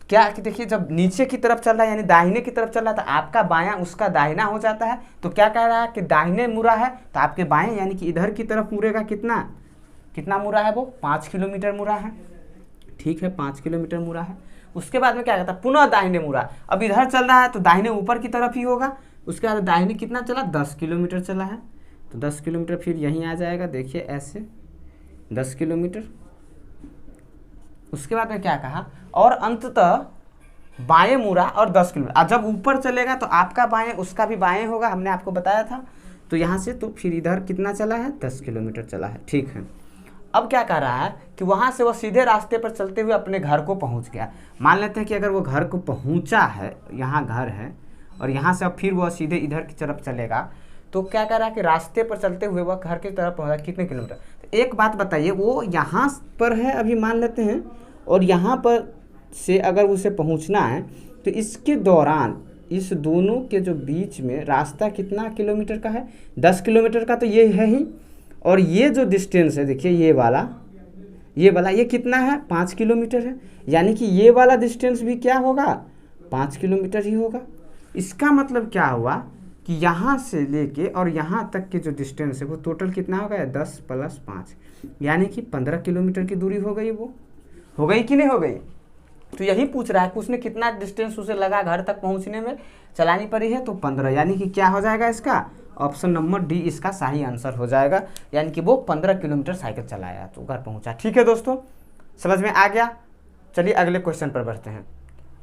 क्या कि देखिए जब नीचे की तरफ चल रहा है यानी दाहिने की तरफ चल रहा है तो आपका बायां उसका दाहिना हो जाता है। तो क्या कह रहा है कि दाहिने मुड़ा है तो आपके बाएं यानी कि इधर की तरफ मुड़ेगा, कितना मुड़ा है वो 5 किलोमीटर मुड़ा है। ठीक है, 5 किलोमीटर मुड़ा है। उसके बाद में क्या कहता है, पुनः दाहिने मुड़ा। अब इधर चल रहा है तो दाहिने ऊपर की तरफ ही होगा। उसके बाद दाहिने कितना चला, 10 किलोमीटर चला है, तो 10 किलोमीटर फिर यहीं आ जाएगा, देखिए ऐसे 10 किलोमीटर। उसके बाद में क्या कहा, और अंततः बाएं मुड़ा और 10 किलोमीटर। अब जब ऊपर चलेगा तो आपका बाएं उसका भी बाएं होगा, हमने आपको बताया था। तो यहाँ से तो फिर इधर कितना चला है, 10 किलोमीटर चला है। ठीक है, अब क्या कह रहा है कि वहाँ से वो सीधे रास्ते पर चलते हुए अपने घर को पहुँच गया। मान लेते हैं कि अगर वो घर को पहुँचा है, यहाँ घर है और यहाँ से अब फिर वह सीधे इधर की तरफ चलेगा, तो क्या कह रहा है कि रास्ते पर चलते हुए वह घर की तरफ पहुँचा कितने किलोमीटर। तो एक बात बताइए, वो यहाँ पर है अभी मान लेते हैं, और यहाँ पर से अगर उसे पहुँचना है तो इसके दौरान इस दोनों के जो बीच में रास्ता कितना किलोमीटर का है, 10 किलोमीटर का तो ये है ही। और ये जो डिस्टेंस है देखिए ये वाला ये कितना है, 5 किलोमीटर है। यानी कि ये वाला डिस्टेंस भी क्या होगा, 5 किलोमीटर ही होगा। इसका मतलब क्या हुआ कि यहाँ से लेके और यहाँ तक के जो डिस्टेंस है वो टोटल कितना हो गया, 10 + 5 यानी कि 15 किलोमीटर की दूरी हो गई। वो हो गई कि नहीं हो गई। तो यही पूछ रहा है कि उसने कितना डिस्टेंस उसे लगा घर तक पहुँचने में, चलानी पड़ी है तो 15, यानी कि क्या हो जाएगा इसका ऑप्शन नंबर डी इसका सही आंसर हो जाएगा। यानी कि वो 15 किलोमीटर साइकिल चलाया तो घर पहुंचा। ठीक है दोस्तों, समझ में आ गया। चलिए अगले क्वेश्चन पर बढ़ते हैं।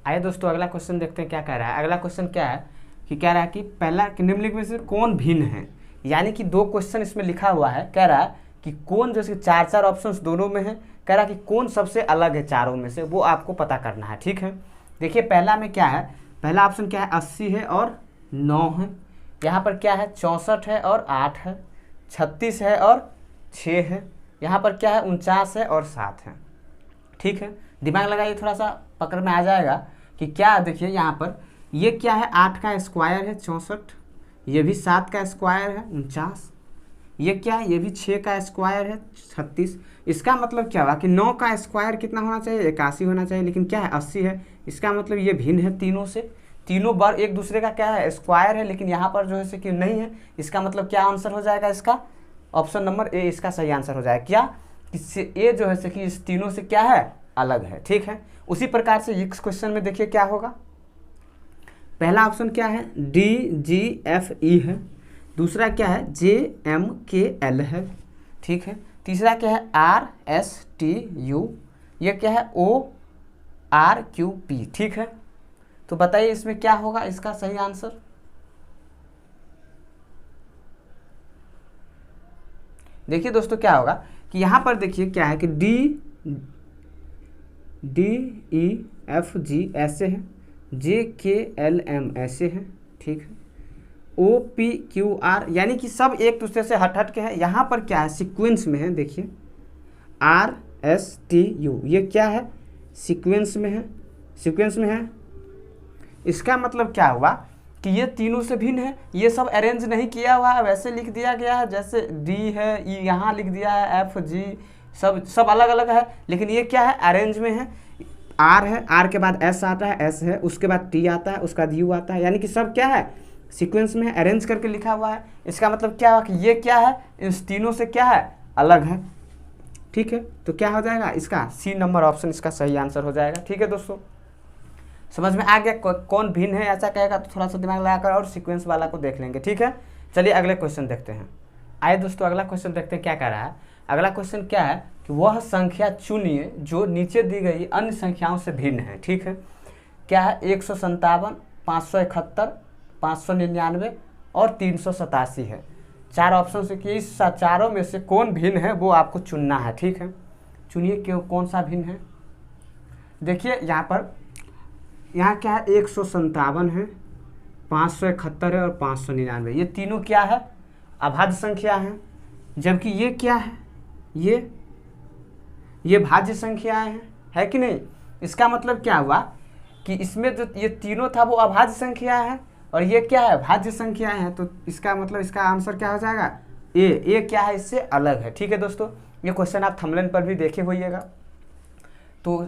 आइए दोस्तों अगला क्वेश्चन देखते हैं क्या कह रहा है। अगला क्वेश्चन क्या है कि कह रहा है कि पहला निम्नलिखित में से कौन भिन्न है। यानी कि 2 क्वेश्चन इसमें लिखा हुआ है। कह रहा है कि कौन, जैसे 4 ऑप्शन दोनों में है, कह रहा है कि कौन सबसे अलग है चारों में से, वो आपको पता करना है। ठीक है, देखिए पहला में क्या है, पहला ऑप्शन क्या है 80 है और 9 है। यहाँ पर क्या है 64 है और 8 है, 36 है और 6 है। यहाँ पर क्या है 49 है और 7 है। ठीक है, दिमाग लगाइए, थोड़ा सा पकड़ में आ जाएगा कि क्या। देखिए यहाँ पर ये क्या है, 8 का स्क्वायर है 64, ये भी 7 का स्क्वायर है 49, ये क्या है, ये भी 6 का स्क्वायर है 36। इसका मतलब क्या हुआ कि 9 का स्क्वायर कितना होना चाहिए, 81 होना चाहिए, लेकिन क्या है 80 है। इसका मतलब ये भिन्न है तीनों से, तीनों बार एक दूसरे का क्या है स्क्वायर है, लेकिन यहाँ पर जो है कि नहीं है। इसका मतलब क्या आंसर हो जाएगा इसका, ऑप्शन नंबर ए इसका सही आंसर हो जाएगा। क्या, इससे ए जो है कि इस तीनों से क्या है, अलग है। ठीक है, उसी प्रकार से इस क्वेश्चन में देखिए क्या होगा। पहला ऑप्शन क्या है DGFE है, दूसरा क्या है JMKL है। ठीक है, तीसरा क्या है RSTU, ये क्या है ORQP। ठीक है, तो बताइए इसमें क्या होगा इसका सही आंसर। देखिए दोस्तों क्या होगा कि यहाँ पर देखिए क्या है कि DEFG ऐसे है, JKLM ऐसे है, ठीक है, OPQR यानी कि सब एक दूसरे से हट हट के है। यहाँ पर क्या है सीक्वेंस में है, देखिए RSTU ये क्या है सीक्वेंस में है, सीक्वेंस में है। इसका मतलब क्या हुआ कि ये तीनों से भिन्न है, ये सब अरेंज नहीं किया हुआ है, वैसे लिख दिया गया है जैसे D है, E यहाँ लिख दिया है, FG सब अलग अलग है, लेकिन ये क्या है अरेंज में है। R है, R के बाद S आता है, S है, उसके बाद T आता है, उसके बाद U आता है, यानी कि सब क्या है सीक्वेंस में है, अरेंज करके लिखा हुआ है। इसका मतलब क्या हुआ कि ये क्या है इस तीनों से क्या है अलग है। ठीक है, तो क्या हो जाएगा इसका C नंबर ऑप्शन इसका सही आंसर हो जाएगा। ठीक है दोस्तों, समझ में आ गया कौन भिन्न है, ऐसा कहेगा तो थोड़ा सा दिमाग लगाकर और सीक्वेंस वाला को देख लेंगे। ठीक है, चलिए अगले क्वेश्चन देखते हैं। आइए दोस्तों अगला क्वेश्चन देखते हैं क्या कह रहा है। अगला क्वेश्चन क्या है कि वह संख्या चुनिए जो नीचे दी गई अन्य संख्याओं से भिन्न है। ठीक है, क्या है 157, 571, 599 और 387 है। चार ऑप्शन से कि इस चारों में से कौन भिन्न है वो आपको चुनना है। ठीक है, चुनिए क्यों कौन सा भिन्न है। देखिए यहाँ क्या है 157 है, 571 है और 599, ये तीनों क्या है अभाज्य संख्या है, जबकि ये क्या है ये भाज्य संख्याएं हैं, है कि नहीं। इसका मतलब क्या हुआ कि इसमें जो ये तीनों था वो अभाज्य संख्या है और ये क्या है भाज्य संख्या है, तो इसका मतलब इसका आंसर क्या हो जाएगा ए क्या है इससे अलग है। ठीक है दोस्तों, ये क्वेश्चन आप थंबनेल पर भी देखे होइएगा। तो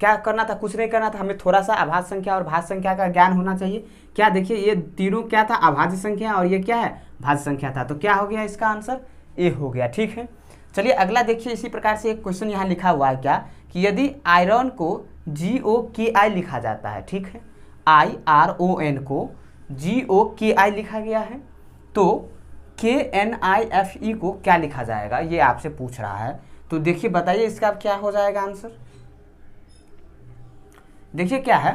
क्या करना था, कुछ नहीं करना था, हमें थोड़ा सा अभाज्य संख्या और भाज्य संख्या का ज्ञान होना चाहिए। क्या देखिए ये तीनों क्या था अभाज्य संख्या और ये क्या है भाज्य संख्या था, तो क्या हो गया इसका आंसर ए हो गया। ठीक है, चलिए अगला देखिए। इसी प्रकार से एक क्वेश्चन यहाँ लिखा हुआ है क्या कि यदि आयरन को GOKI लिखा जाता है, ठीक है, IRON को GOKI लिखा गया है, तो KNIFE को क्या लिखा जाएगा, ये आपसे पूछ रहा है। तो देखिए बताइए इसका क्या हो जाएगा आंसर। देखिए क्या है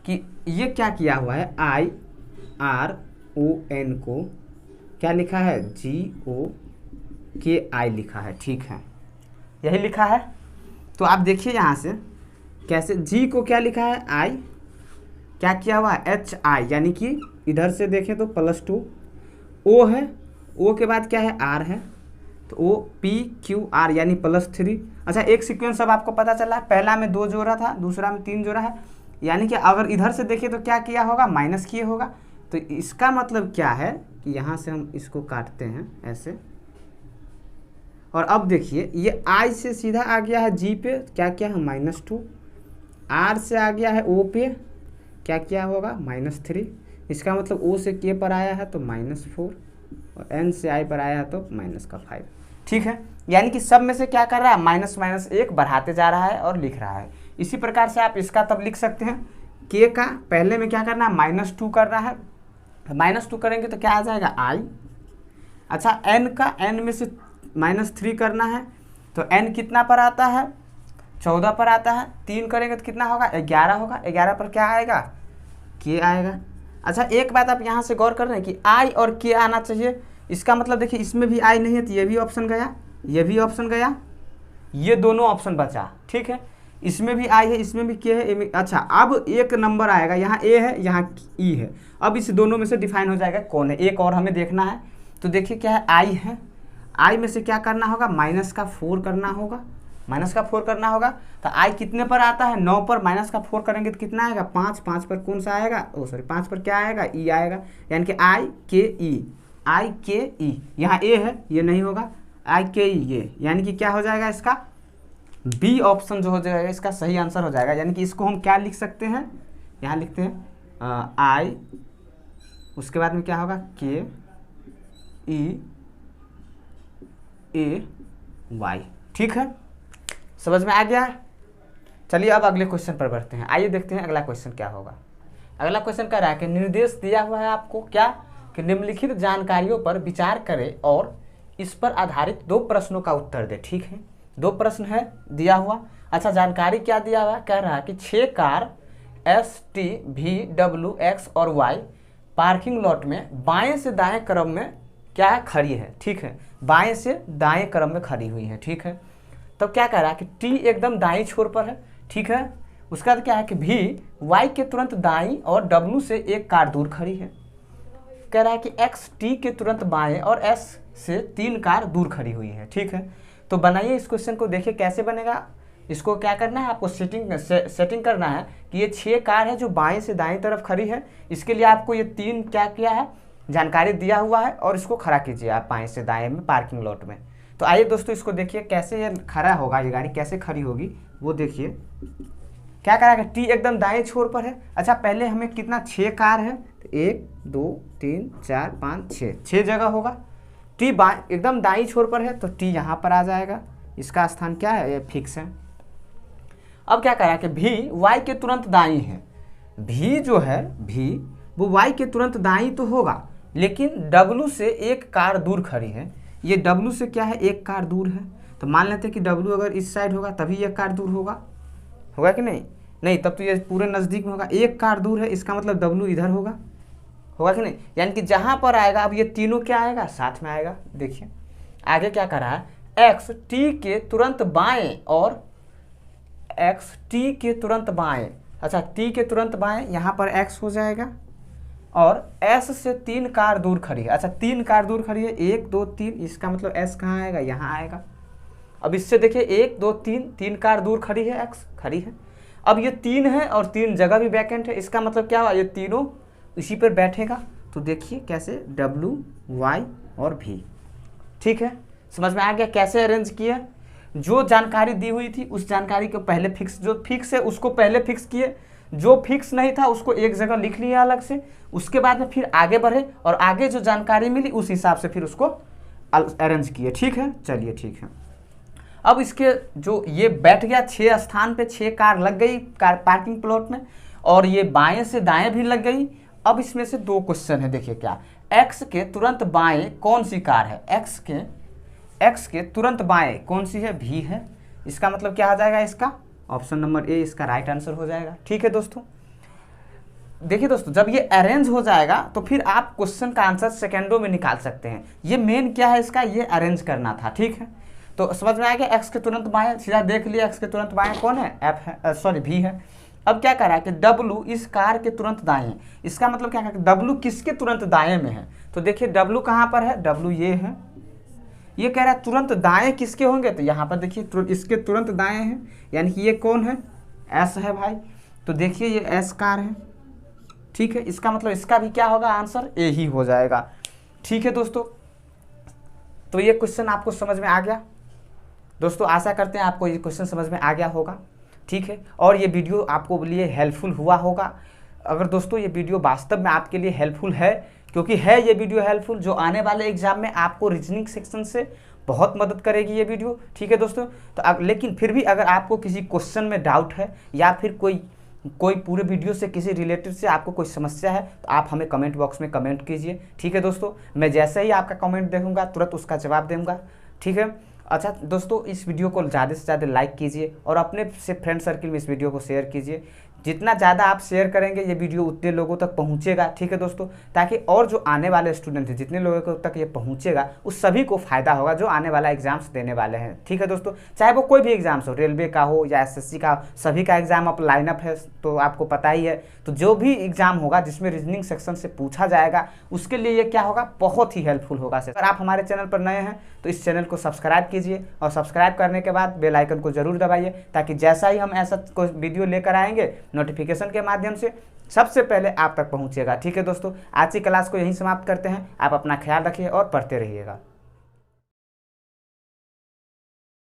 कि ये क्या किया हुआ है IRON को क्या लिखा है GOKI लिखा है। ठीक है, यही लिखा है। तो आप देखिए यहाँ से कैसे G को क्या लिखा है I, क्या किया हुआ है HI, यानी कि इधर से देखें तो +2, O है, O के बाद क्या है R है, तो OPQR यानी +3। अच्छा एक सीक्वेंस अब आपको पता चला, पहला में 2 जोड़ा था, दूसरा में 3 जोड़ा है, यानी कि अगर इधर से देखें तो क्या किया होगा माइनस किए होगा। तो इसका मतलब क्या है कि यहाँ से हम इसको काटते हैं ऐसे, और अब देखिए ये I से सीधा आ गया है G पे, क्या किया है -2, R से आ गया है O पे, क्या किया होगा -3। इसका मतलब O से K पर आया है तो -4 और N से I पर आया है तो -5। ठीक है, यानी कि सब में से क्या कर रहा है माइनस माइनस 1 बढ़ाते जा रहा है और लिख रहा है। इसी प्रकार से आप इसका तब लिख सकते हैं K का पहले में क्या करना है -2 कर रहा है, -2 करेंगे तो क्या आ जाएगा I। अच्छा N का N में से -3 करना है, तो N कितना पर आता है 14 पर आता है, 3 करेंगे तो कितना होगा 11 होगा, 11 पर क्या आएगा K आएगा। अच्छा एक बात आप यहाँ से गौर कर रहे हैं कि I और K आना चाहिए, इसका मतलब देखिए इसमें भी I नहीं है तो ये भी ऑप्शन गया, ये भी ऑप्शन गया, ये दोनों ऑप्शन बचा। ठीक है, इसमें भी I है, इसमें भी K है। अच्छा अब एक नंबर आएगा, यहाँ A है यहाँ E है, अब इस दोनों में से डिफाइन हो जाएगा कौन है। एक और हमें देखना है, तो देखिए क्या है I है, I में से क्या करना होगा -4 करना होगा, -4 करना होगा। तो I कितने पर आता है 9 पर, -4 करेंगे तो कितना आएगा 5, 5 पर कौन सा आएगा 5 पर क्या आएगा E आएगा, यानी कि IKE, यहाँ A है ये नहीं होगा, IKE ये, यानी कि क्या हो जाएगा इसका B ऑप्शन जो हो जाएगा इसका सही आंसर हो जाएगा। यानी कि इसको हम क्या लिख सकते हैं, यहाँ लिखते हैं I, उसके बाद में क्या होगा KEAY। ठीक है, समझ में आ गया। चलिए अब अगले क्वेश्चन पर बढ़ते हैं। आइए देखते हैं अगला क्वेश्चन क्या होगा। अगला क्वेश्चन कह रहा है कि निर्देश दिया हुआ है आपको क्या कि निम्नलिखित जानकारियों पर विचार करें और इस पर आधारित 2 प्रश्नों का उत्तर दे। ठीक है, 2 प्रश्न है दिया हुआ। अच्छा, जानकारी क्या दिया हुआ, कह रहा है कि 6 कार ST VW X और Y पार्किंग लॉट में बाएं से दाएं क्रम में क्या खड़ी है। ठीक है, बाएं से दाएं क्रम में खड़ी हुई है। ठीक है, तो क्या कह रहा है कि T एकदम दाईं छोर पर है। ठीक है, उसका क्या है कि V Y के तुरंत दाईं और W से 1 कार दूर खड़ी है। कह रहा है कि X T के तुरंत बाएं और S से 3 कार दूर खड़ी हुई है। ठीक है, तो बनाइए इस क्वेश्चन को, देखिए कैसे बनेगा। इसको क्या करना है, आपको सेटिंग करना है कि ये 6 कार है जो बाएं से दाएं तरफ खड़ी है। इसके लिए आपको ये 3 क्या किया है, जानकारी दिया हुआ है, और इसको खड़ा कीजिए आप बाएं से दाएं में पार्किंग लॉट में। तो आइए दोस्तों इसको देखिए कैसे ये खड़ा होगा, ये गाड़ी कैसे खड़ी होगी वो देखिए। क्या करेगा, टी एकदम दाएं छोर पर है। अच्छा, पहले हमें कितना 6 कार है, तो 1 2 3 4 5 6 जगह होगा। टी एकदम दाईं छोर पर है तो टी यहाँ पर आ जाएगा, इसका स्थान क्या है, ये फिक्स है। अब क्या करा कि भी वाई के तुरंत दाईं है। भी जो है, भी वो वाई के तुरंत दाईं तो होगा, लेकिन डब्लू से 1 कार दूर खड़ी है। ये डब्लू से क्या है, 1 कार दूर है। तो मान लेते हैं कि डब्लू अगर इस साइड होगा तभी 1 कार दूर होगा कि नहीं, नहीं तब तो ये पूरे नज़दीक में होगा। 1 कार दूर है, इसका मतलब डब्लू इधर होगा कि नहीं, यानी कि जहाँ पर आएगा अब ये तीनों क्या आएगा, साथ में आएगा। देखिए आगे क्या कर रहा है, एक्स टी के तुरंत बाएं और एक्स टी के तुरंत बाएं। अच्छा, टी के तुरंत बाएं यहाँ पर एक्स हो जाएगा, और एस से 3 कार दूर खड़ी है। अच्छा, 3 कार दूर खड़ी है, 1 2 3, इसका मतलब एस कहाँ आएगा, यहाँ आएगा। अब इससे देखिए 1 2 3 कार दूर खड़ी है, एक्स खड़ी है। अब ये 3 है और 3 जगह भी वैकेंट है, इसका मतलब क्या हुआ, ये तीनों इसी पर बैठेगा। तो देखिए कैसे, डब्लू वाई और भी। ठीक है, समझ में आ गया कैसे अरेंज किया। जो जानकारी दी हुई थी उस जानकारी को पहले फिक्स, जो फिक्स है उसको पहले फिक्स किए, जो फिक्स नहीं था उसको एक जगह लिख लिया अलग से। उसके बाद में फिर आगे बढ़े और आगे जो जानकारी मिली उस हिसाब से फिर उसको अरेंज किए। ठीक है, चलिए ठीक है। अब इसके जो ये बैठ गया 6 स्थान पे 6 कार लग गई कार पार्किंग प्लॉट में, और ये बाएं से दाएं भी लग गई। अब इसमें से 2 क्वेश्चन है, देखिए क्या, एक्स के तुरंत बाएं कौन सी कार है, एक्स के तुरंत बाएं कौन सी है, भी है। इसका मतलब क्या आ जाएगा, इसका ऑप्शन नंबर ए इसका राइट आंसर हो जाएगा। ठीक है दोस्तों, देखिए दोस्तों, जब ये अरेंज हो जाएगा तो फिर आप क्वेश्चन का आंसर सेकेंडों में निकाल सकते हैं। ये मेन क्या है इसका, ये अरेंज करना था। ठीक है, तो समझ में आ गया, एक्स के तुरंत बाएं सीधा देख लिया, एक्स के तुरंत बाएं कौन है, एफ है, सॉरी भी है। अब क्या करा कि डब्लू इस कार के तुरंत दाएं, इसका मतलब क्या है, डब्लू किसके तुरंत दाएं में है। तो देखिए डब्लू कहाँ पर है, डब्लू ये है। ये कह रहा है तुरंत दाएं किसके होंगे, तो यहाँ पर देखिए इसके तुरंत दाएं हैं, यानी कि ये कौन है, एस है भाई। तो देखिए ये एस कार है। ठीक है, इसका मतलब इसका भी क्या होगा, आंसर ए ही हो जाएगा। ठीक है दोस्तों, तो ये क्वेश्चन आपको समझ में आ गया। दोस्तों आशा करते हैं आपको ये क्वेश्चन समझ में आ गया होगा। ठीक है, और ये वीडियो आपको लिए हेल्पफुल हुआ होगा। अगर दोस्तों ये वीडियो वास्तव में आपके लिए हेल्पफुल है, क्योंकि है ये वीडियो हेल्पफुल, जो आने वाले एग्जाम में आपको रीजनिंग सेक्शन से बहुत मदद करेगी ये वीडियो। ठीक है दोस्तों, तो लेकिन फिर भी अगर आपको किसी क्वेश्चन में डाउट है या फिर कोई पूरे वीडियो से किसी रिलेटेड से आपको कोई समस्या है, तो आप हमें कमेंट बॉक्स में कमेंट कीजिए। ठीक है दोस्तों, मैं जैसे ही आपका कमेंट देखूंगा तुरंत उसका जवाब दूंगा। ठीक है, अच्छा दोस्तों, इस वीडियो को ज़्यादा से ज़्यादा लाइक कीजिए और अपने से फ्रेंड सर्किल में इस वीडियो को शेयर कीजिए। जितना ज़्यादा आप शेयर करेंगे ये वीडियो उतने लोगों तक पहुंचेगा। ठीक है दोस्तों, ताकि और जो आने वाले स्टूडेंट हैं जितने लोगों तक ये पहुंचेगा उस सभी को फ़ायदा होगा जो आने वाला एग्जाम्स देने वाले हैं। ठीक है दोस्तों, चाहे वो कोई भी एग्जाम्स हो, रेलवे का हो या एसएससी का, सभी का एग्जाम अब लाइनअप है तो आपको पता ही है। तो जो भी एग्जाम होगा जिसमें रीजनिंग सेक्शन से पूछा जाएगा उसके लिए ये क्या होगा, बहुत ही हेल्पफुल होगा। अगर आप हमारे चैनल पर नए हैं तो इस चैनल को सब्सक्राइब कीजिए, और सब्सक्राइब करने के बाद बेल आइकन को जरूर दबाइए, ताकि जैसा ही हम ऐसा कोई वीडियो लेकर आएंगे नोटिफिकेशन के माध्यम से सबसे पहले आप तक पहुंचेगा। ठीक है दोस्तों, आज की क्लास को यहीं समाप्त करते हैं। आप अपना ख्याल रखिए और पढ़ते रहिएगा।